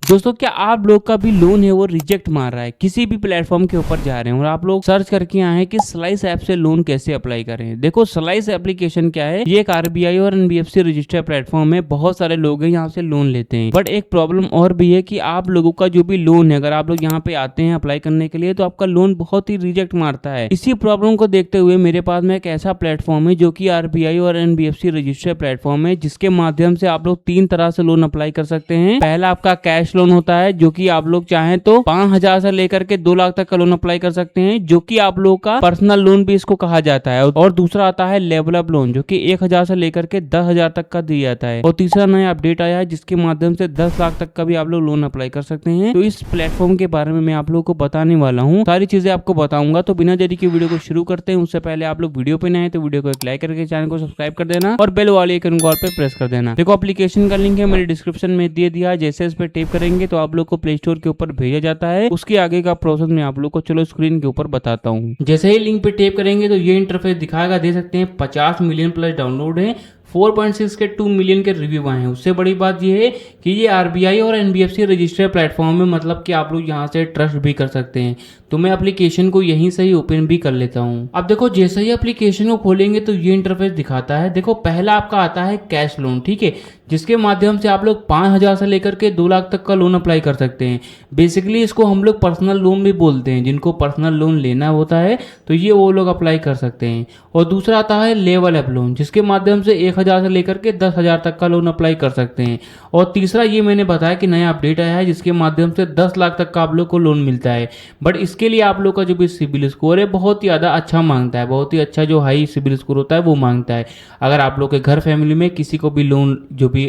दोस्तों क्या आप लोग का भी लोन है वो रिजेक्ट मार रहा है, किसी भी प्लेटफॉर्म के ऊपर जा रहे हैं और आप लोग सर्च करके आए हैं कि स्लाइस ऐप से लोन कैसे अप्लाई करें। देखो स्लाइस एप्लीकेशन क्या है, ये एक आरबीआई और एनबीएफसी रजिस्टर्ड प्लेटफॉर्म है। बहुत सारे लोग हैं यहाँ से लोन लेते हैं, बट एक प्रॉब्लम और भी है कि आप लोगों का जो भी लोन है, अगर आप लोग यहाँ पे आते हैं अप्लाई करने के लिए तो आपका लोन बहुत ही रिजेक्ट मारता है। इसी प्रॉब्लम को देखते हुए मेरे पास में एक ऐसा प्लेटफॉर्म है जो कि आरबीआई और एनबीएफसी रजिस्टर्ड प्लेटफॉर्म है, जिसके माध्यम से आप लोग 3 तरह से लोन अप्लाई कर सकते हैं। पहला आपका कैश लोन होता है, जो कि आप लोग चाहें तो 5,000 से लेकर के 2 लाख तक का लोन अप्लाई कर सकते हैं, जो कि आप लोगों का पर्सनल लोन भी इसको कहा जाता है। और दूसरा आता है लेवल अप लोन, जो कि 1,000 से लेकर के 10,000 तक का दिया जाता है। और तीसरा नया अपडेट आया है जिसके माध्यम से 10 लाख तक का भी आप लोग लोन अप्लाई कर सकते हैं। तो इस प्लेटफॉर्म के बारे में मैं आप लोगों को बताने वाला हूँ, सारी चीजें आपको बताऊंगा। तो बिना देरी की वीडियो को शुरू करते हैं। उससे पहले आप लोग वीडियो पे नए हैं तो वीडियो को एक लाइक करके चैनल को सब्सक्राइब कर देना और बेल वाले आइकन को ऑल पे प्रेस कर देना। देखो एप्लीकेशन का लिंक है मेरे डिस्क्रिप्शन में दे दिया। जैसे इस पे टैप करेंगे तो आप लोग को प्ले स्टोर के ऊपर भेजा जाता है। उसके आगे का प्रोसेस मैं आप लोग को चलो स्क्रीन के ऊपर बताता हूँ। जैसे ही लिंक पे टैप करेंगे तो ये इंटरफेस दिखाएगा, दे सकते हैं 50 मिलियन प्लस डाउनलोड है, 4.6 के 2 मिलियन के रिव्यू आए हैं। उससे बड़ी बात यह है कि ये आरबीआई और एनबीएफसी रजिस्टर्ड प्लेटफॉर्म है, मतलब कि आप लोग यहाँ से ट्रस्ट भी कर सकते हैं। तो मैं एप्लीकेशन को यहीं से ही ओपन भी कर लेता हूँ। अब देखो जैसे ही एप्लीकेशन को खोलेंगे तो ये इंटरफेस दिखाता है। देखो पहला आपका आता है कैश लोन, ठीक है, जिसके माध्यम से आप लोग 5,000 से लेकर के 2 लाख तक का लोन अप्लाई कर सकते हैं। बेसिकली इसको हम लोग पर्सनल लोन भी बोलते हैं। जिनको पर्सनल लोन लेना होता है तो ये वो लोग अप्लाई कर सकते हैं। और दूसरा आता है लेवल अप लोन, जिसके माध्यम से 1,000 से लेकर के 10,000 तक का लोन अप्लाई कर सकते हैं। और तीसरा ये मैंने बताया कि नया अपडेट आया है जिसके माध्यम से 10 लाख तक का आप लोग को लोन मिलता है। बट इसके लिए आप लोग का जो भी सिबिल स्कोर है बहुत ही ज़्यादा अच्छा मांगता है, बहुत ही अच्छा जो हाई सिबिल स्कोर होता है वो मांगता है। अगर आप लोग के घर फैमिली में किसी को भी लोन, जो भी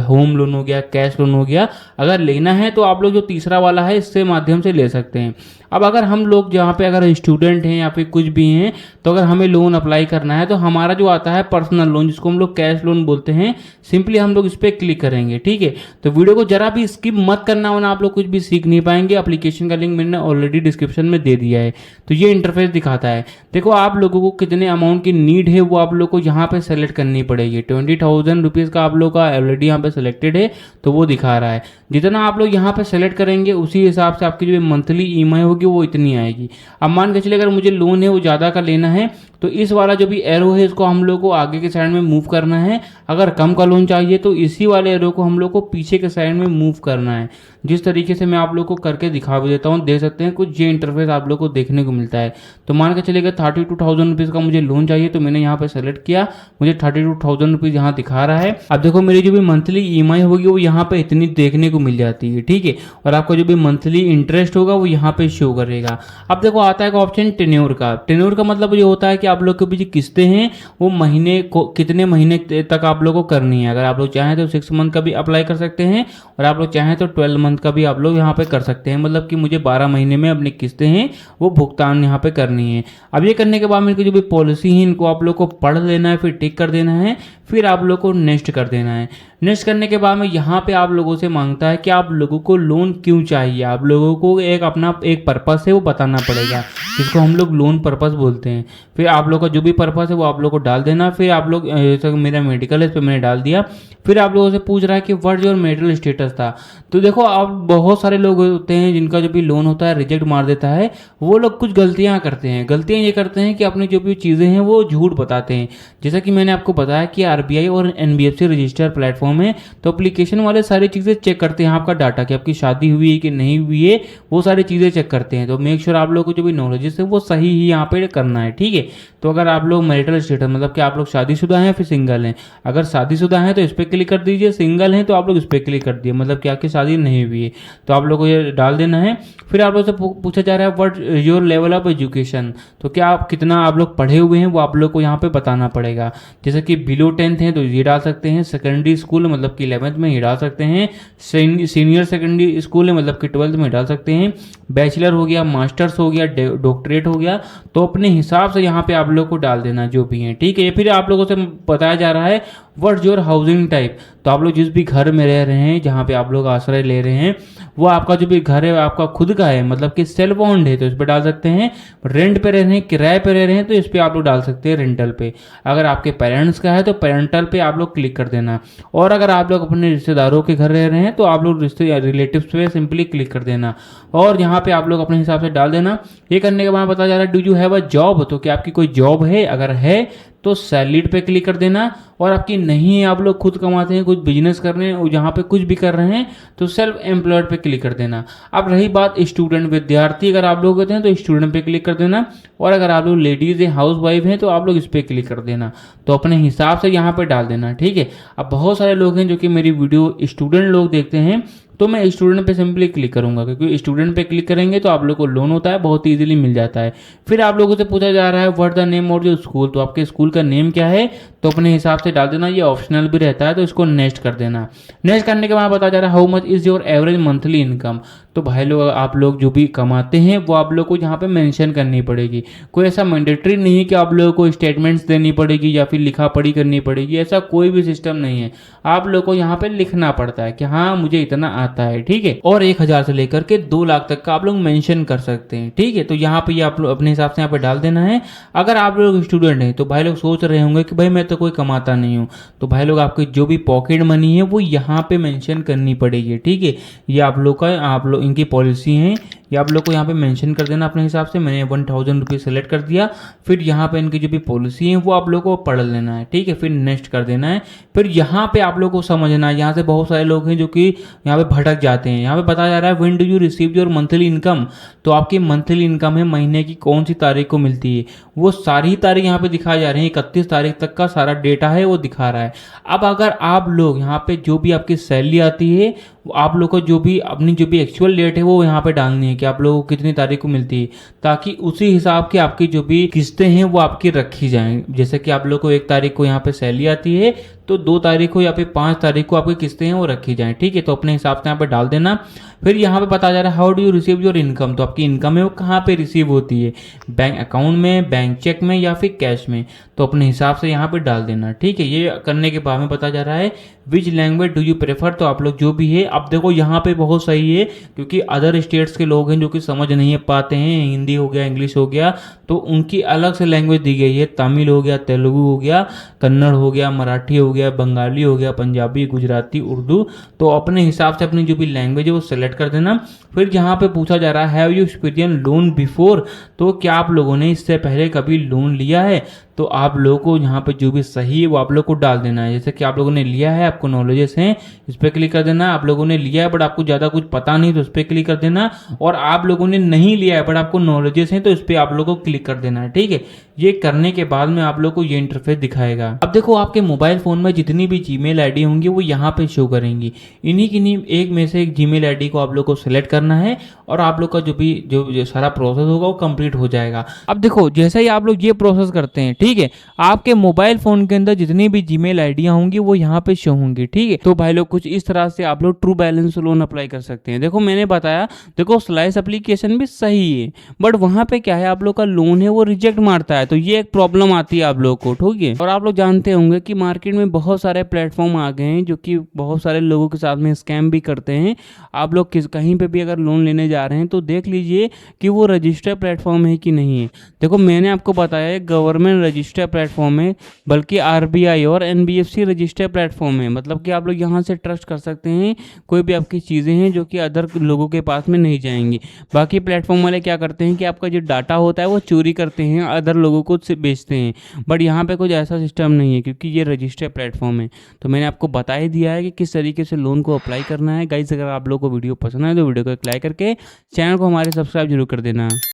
होम लोन हो गया, कैश लोन हो गया, अगर लेना है तो आप लोग जो तीसरा वाला है इससे माध्यम से ले सकते हैं। अब अगर हम लोग जहाँ पे अगर स्टूडेंट हैं या फिर कुछ भी हैं तो अगर हमें लोन अप्लाई करना है तो हमारा जो आता है पर्सनल लोन, जिसको हम लोग कैश लोन बोलते हैं, सिंपली हम लोग इस पर क्लिक करेंगे, ठीक है। तो वीडियो को जरा भी स्किप मत करना वरना आप लोग कुछ भी सीख नहीं पाएंगे। एप्लीकेशन का लिंक मैंने ऑलरेडी डिस्क्रिप्शन में दे दिया है। तो ये इंटरफेस दिखाता है। देखो आप लोगों को कितने अमाउंट की नीड है वो आप लोग को यहाँ पे सेलेक्ट करनी पड़ेगी। 20,000 रुपीज़ का आप लोग का ऑलरेडी यहाँ पे सेलेक्टेड है तो वो दिखा रहा है। जितना आप लोग यहाँ पे सेलेक्ट करेंगे उसी हिसाब से आपकी जो मंथली ईएमआई होगी वो इतनी आएगी। अब मान के चलिए अगर मुझे लोन है वो ज़्यादा का लेना है तो इस वाला जो भी एरो है इसको हम लोग को आगे के साइड में मूव करना है। अगर कम का लोन चाहिए तो इसी वाले एरो को हम लोग को पीछे के साइड में मूव करना है। जिस तरीके से मैं आप लोग को करके दिखा भी देता हूँ, देख सकते हैं कुछ ये इंटरफेस आप लोग को देखने को मिलता है। तो मान के चलिएगा 32,000 रुपीज़ का मुझे लोन चाहिए तो मैंने यहाँ पे सेलेक्ट किया, मुझे 32,000 रुपीज़ यहाँ दिखा रहा है। अब देखो मेरी जो भी मंथली ईएमआई होगी वो यहाँ पे इतनी देखने को मिल जाती है, ठीक है। और आपका जो भी मंथली इंटरेस्ट होगा वो यहाँ पे शो करेगा। अब देखो आता है ऑप्शन टेन्योर का। टेन्योर का मतलब ये होता है कि आप लोग के भी जो किस्तें हैं वो महीने को कितने महीने तक आप लोग को करनी है। अगर आप लोग चाहें तो 6 मंथ का भी अप्लाई कर सकते हैं और आप लोग चाहें तो 12 मंथ का भी आप लोग यहाँ पे कर सकते हैं। मतलब कि मुझे 12 महीने में अपनी किस्तें हैं वो भुगतान यहाँ पे करनी है। अब ये करने के बाद मेरे को जो भी पॉलिसी है इनको आप लोग को पढ़ लेना है, फिर टिक कर देना है, फिर आप लोग को नेक्स्ट कर देना है। नेक्स्ट करने के बाद में यहाँ पे आप लोगों से मांगता है कि आप लोगों को लोन क्यों चाहिए। आप लोगों को एक अपना एक पर्पस है वो बताना पड़ेगा, जिसको हम लोग लोन पर्पस बोलते हैं। फिर आप लोग का जो भी पर्पस है वो आप लोग को डाल देना। फिर आप लोग जैसे मेरा मेडिकल है इस पर मैंने डाल दिया। फिर आप लोगों से पूछ रहा है कि व्हाट योर मेरिटल स्टेटस था। तो देखो आप बहुत सारे लोग होते हैं जिनका जो भी लोन होता है रिजेक्ट मार देता है। वो लोग कुछ गलतियां करते हैं। गलतियां ये करते हैं कि अपनी जो भी चीज़ें हैं वो झूठ बताते हैं। जैसा कि मैंने आपको बताया कि आरबीआई और एनबीएफसी रजिस्टर्ड प्लेटफॉर्म है, तो एप्लीकेशन वाले सारी चीज़ें चेक करते हैं। आपका डाटा कि आपकी शादी हुई है कि नहीं हुई है वो सारी चीज़ें चेक करते हैं। तो मेक श्योर आप लोग को जो भी नॉलेज है वो सही ही यहाँ पे करना है, ठीक है। तो अगर आप लोग मैरिटल स्टेटस मतलब कि आप लोग शादीशुदा हैं फिर सिंगल हैं, अगर शादीशुदा हैं तो इस पर क्लिक कर दीजिए, सिंगल हैं तो आप लोग इस पर क्लिक कर दिए, मतलब कि आपकी शादी नहीं हुई है तो आप लोग को ये डाल देना है। फिर आप लोग से पूछा जा रहा है what your level of education, तो क्या आप कितना आप लोग पढ़े हुए हैं वो आप लोग को यहाँ पे बताना पड़ेगा। जैसे कि बिलो 10th हैं तो ये डाल सकते हैं, सेकेंडरी स्कूल मतलब कि 11th में ये डाल सकते हैं, सीनियर सेकेंडरी स्कूल है मतलब कि 12th में डाल सकते हैं, बैचलर हो गया, मास्टर्स हो गया, डॉक्टरेट हो गया। तो अपने हिसाब से यहाँ पे आप लोग को डाल देना जो भी है, ठीक है। फिर आप लोगों से बताया जा रहा है व्हाट्स योर हाउसिंग टाइप, तो आप लोग जिस भी घर में रह रहे हैं, जहाँ पे आप लोग आश्रय ले रहे हैं, वो आपका जो भी घर है आपका खुद का है, मतलब कि सेल्फ ओन्ड है, तो इस पर डाल सकते हैं। रेंट पे रह रहे हैं, किराए पे रह रहे हैं, तो इस पर आप लोग डाल सकते हैं रेंटल पे। अगर आपके पेरेंट्स का है तो पेरेंटल पे आप लोग क्लिक कर देना। और अगर आप लोग अपने रिश्तेदारों के घर रह रहे हैं तो आप लोग रिलेटिव्स पे सिंपली क्लिक कर देना और यहाँ पे आप लोग अपने हिसाब से डाल देना। ये करने के बाद बता जा रहा है do you have a job, तो क्या आपकी कोई जॉब है, अगर है तो सैलरीड पे क्लिक कर देना। और आपकी नहीं है, आप लोग खुद कमाते हैं, कुछ बिजनेस कर रहे हैं, जहाँ पे कुछ भी कर रहे हैं, तो सेल्फ एम्प्लॉयड पे क्लिक कर देना। अब रही बात स्टूडेंट विद्यार्थी, अगर आप लोग होते हैं तो स्टूडेंट पे क्लिक कर देना। और अगर आप लोग लेडीज हैं, हाउस वाइफ हैं, तो आप लोग इस पर क्लिक कर देना। तो अपने हिसाब से यहाँ पे डाल देना, ठीक है। अब बहुत सारे लोग हैं जो कि मेरी वीडियो स्टूडेंट लोग देखते हैं, तो मैं स्टूडेंट पे सिंपली क्लिक करूंगा, क्योंकि स्टूडेंट पे क्लिक करेंगे तो आप लोग को लोन होता है, बहुत इजीली मिल जाता है। फिर आप लोगों से पूछा जा रहा है what the name of your school, तो आपके स्कूल का नेम क्या है, तो अपने हिसाब से डाल देना। ये ऑप्शनल भी रहता है, तो इसको नेक्स्ट कर देना। नेक्स्ट करने के बाद बता जा रहा है how much is your average monthly income, तो भाई लोग आप लोग जो भी कमाते हैं वो आप लोग को यहाँ पे मेंशन करनी पड़ेगी। कोई ऐसा मैंडेटरी नहीं है कि आप लोगों को स्टेटमेंट्स देनी पड़ेगी या फिर लिखा पढ़ी करनी पड़ेगी, ऐसा कोई भी सिस्टम नहीं है। आप लोग को यहाँ पे लिखना पड़ता है कि हाँ मुझे इतना आता है, ठीक है। और 1000 से लेकर के 2 लाख तक का आप लोग मेंशन कर सकते हैं, ठीक है। तो यहाँ पे आप लोग अपने हिसाब से यहाँ पे डाल देना है। अगर आप लोग स्टूडेंट हैं तो भाई लोग सोच रहे होंगे कि भाई मैं तो कोई कमाता नहीं हूँ, तो भाई लोग आपकी जो भी पॉकेट मनी है वो यहाँ पे मेंशन करनी पड़ेगी, ठीक है। ये आप लोग का, आप लोग इनकी पॉलिसी है, ये आप लोग को यहाँ पे मेंशन कर देना अपने हिसाब से। मैंने 1000 रुपीज़ सेलेक्ट कर दिया। फिर यहाँ पे इनकी जो भी पॉलिसी है वो आप लोग को पढ़ लेना है, ठीक है। फिर नेक्स्ट कर देना है। फिर यहाँ पे आप लोग को समझना है, यहाँ से बहुत सारे लोग हैं जो कि यहाँ पे भटक जाते हैं। यहाँ पे बताया जा रहा है when do you receive your monthly income, तो आपकी मंथली इनकम है महीने की कौन सी तारीख को मिलती है, वो सारी तारीख यहाँ पे दिखाई जा रही है। 31 तारीख तक का सारा डेटा है वो दिखा रहा है। अब अगर आप लोग यहाँ पे जो भी आपकी सैलरी आती है, आप लोग को जो भी अपनी जो भी एक्चुअल डेट है वो यहाँ पे डालनी है कि आप लोगों को कितनी तारीख को मिलती है, ताकि उसी हिसाब की आपकी जो भी किस्तें हैं वो आपकी रखी जाएं। जैसे कि आप लोग को 1 तारीख को यहाँ पे सैलरी आती है, तो 2 तारीख को या फिर 5 तारीख को आपकी किस्तें हैं वो रखी जाएं, ठीक है। तो अपने हिसाब से यहाँ पे डाल देना। फिर यहाँ पे बताया जा रहा है how do you receive your income, तो आपकी इनकम है वो कहाँ पे रिसीव होती है, बैंक अकाउंट में, बैंक चेक में या फिर कैश में, तो अपने हिसाब से यहाँ पे डाल देना, ठीक है। ये करने के बाद में बताया जा रहा है which language do you prefer, तो आप लोग जो भी है, अब देखो यहाँ पे बहुत सही है क्योंकि अदर स्टेट्स के लोग हैं जो कि समझ नहीं पाते हैं, हिंदी हो गया, इंग्लिश हो गया, तो उनकी अलग से लैंग्वेज दी गई है। तमिल हो गया, तेलुगु हो गया, कन्नड़ हो गया, मराठी हो गया, बंगाली हो गया, पंजाबी, गुजराती, उर्दू, तो अपने हिसाब से अपनी जो भी लैंग्वेज है वो सेलेक्ट कर देना। फिर यहाँ पे पूछा जा रहा है have you experience loan before, तो क्या आप लोगों ने इससे पहले कभी लोन लिया है, तो आप लोगों को यहाँ पे जो भी सही है वो आप लोग को डाल देना है। जैसे कि आप लोगों ने लिया है, आपको नॉलेजेस हैं, इस पर क्लिक कर देना। आप लोगों ने लिया है बट आपको ज़्यादा कुछ पता नहीं, तो इस पर क्लिक कर देना। और आप लोगों ने नहीं लिया है बट आपको नॉलेजेस हैं, तो इस पर आप लोगों को क्लिक कर देना है, ठीक है। ये करने के बाद में आप लोग को ये इंटरफेस दिखाएगा। अब देखो आपके मोबाइल फोन में जितनी भी जीमेल आईडी होंगी वो यहाँ पे शो करेंगी। इन्हीं एक में से एक जीमेल आईडी को आप लोग को सिलेक्ट करना है और आप लोग का जो भी जो सारा प्रोसेस होगा वो कंप्लीट हो जाएगा। अब देखो जैसे ही आप लोग ये प्रोसेस करते हैं, ठीक है, आपके मोबाइल फोन के अंदर जितनी भी जीमेल आईडियां होंगी वो यहाँ पे शो होंगी, ठीक है। तो भाई लोग कुछ इस तरह से आप लोग ट्रू बैलेंस लोन अप्लाई कर सकते हैं। देखो मैंने बताया, देखो स्लाइस एप्लीकेशन भी सही है बट वहां पे क्या है, आप लोग का लोन है वो रिजेक्ट मारता है, तो ये एक प्रॉब्लम आती है आप लोग को, ठीक है। और आप लोग जानते होंगे कि मार्केट में बहुत सारे प्लेटफॉर्म आ गए हैं जो कि बहुत सारे लोगों के साथ में स्कैम भी करते हैं। आप लोग कहीं पे भी अगर लोन लेने जा रहे हैं तो देख लीजिए कि वो रजिस्टर्ड प्लेटफॉर्म है कि नहीं है। देखो मैंने आपको बताया है गवर्नमेंट रजिस्टर्ड प्लेटफॉर्म है, बल्कि आरबीआई और एनबीएफसी रजिस्टर्ड प्लेटफॉर्म है, मतलब कि आप लोग यहाँ से ट्रस्ट कर सकते हैं। कोई भी आपकी चीज़ें हैं जो कि अदर लोगों के पास में नहीं जाएंगी। बाकी प्लेटफॉर्म वाले क्या करते हैं कि आपका जो डाटा होता है वो चोरी करते हैं, अदर लोगों को बेचते हैं, बट यहाँ पे कुछ ऐसा सिस्टम नहीं है क्योंकि ये रजिस्टर्ड प्लेटफॉर्म है। तो मैंने आपको बता ही दिया है कि किस तरीके से लोन को अप्लाई करना है। गाइस अगर आप लोगों को वीडियो पसंद है तो वीडियो को लाइक करके चैनल को हमारे सब्सक्राइब जरूर कर देना।